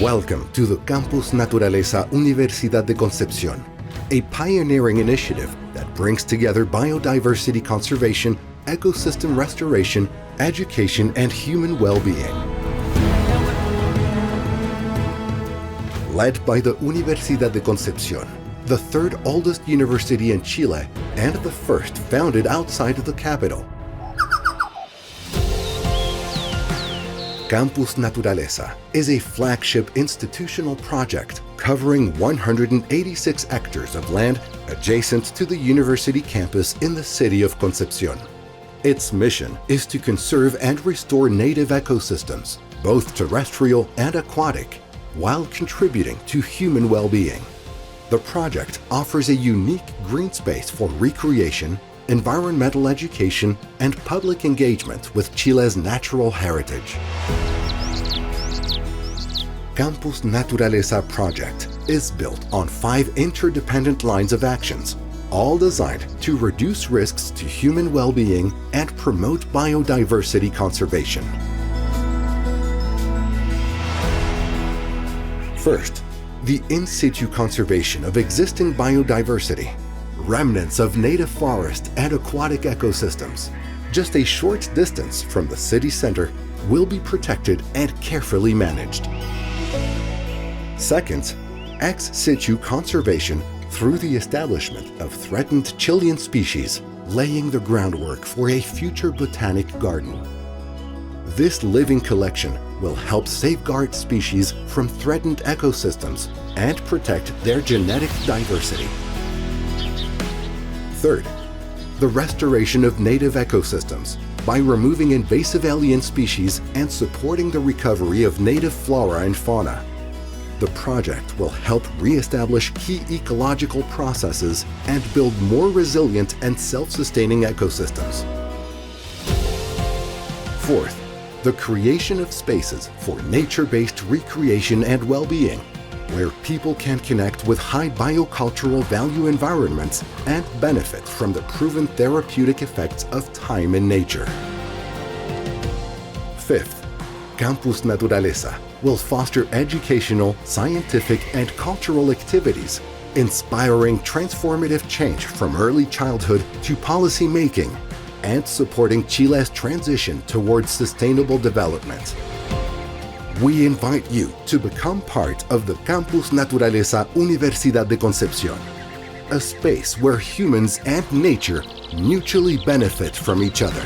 Welcome to the Campus Naturaleza Universidad de Concepción, a pioneering initiative that brings together biodiversity conservation, ecosystem restoration, education, and human well-being. Led by the Universidad de Concepción, the third oldest university in Chile and the first founded outside of the capital. Campus Naturaleza is a flagship institutional project covering 186 hectares of land adjacent to the university campus in the city of Concepción. Its mission is to conserve and restore native ecosystems, both terrestrial and aquatic, while contributing to human well-being. The project offers a unique green space for recreation, environmental education, and public engagement with Chile's natural heritage. Campus Naturaleza project is built on 5 interdependent lines of actions, all designed to reduce risks to human well-being and promote biodiversity conservation. First, the in situ conservation of existing biodiversity. Remnants of native forest and aquatic ecosystems, just a short distance from the city center, will be protected and carefully managed. Second, ex situ conservation through the establishment of threatened Chilean species, laying the groundwork for a future botanic garden. This living collection will help safeguard species from threatened ecosystems and protect their genetic diversity. Third, the restoration of native ecosystems by removing invasive alien species and supporting the recovery of native flora and fauna. The project will help re-establish key ecological processes and build more resilient and self-sustaining ecosystems. Fourth, the creation of spaces for nature-based recreation and well-being, where people can connect with high biocultural value environments and benefit from the proven therapeutic effects of time in nature. Fifth, Campus Naturaleza will foster educational, scientific, and cultural activities, inspiring transformative change from early childhood to policy making, and supporting Chile's transition towards sustainable development. We invite you to become part of the Campus Naturaleza Universidad de Concepción, a space where humans and nature mutually benefit from each other.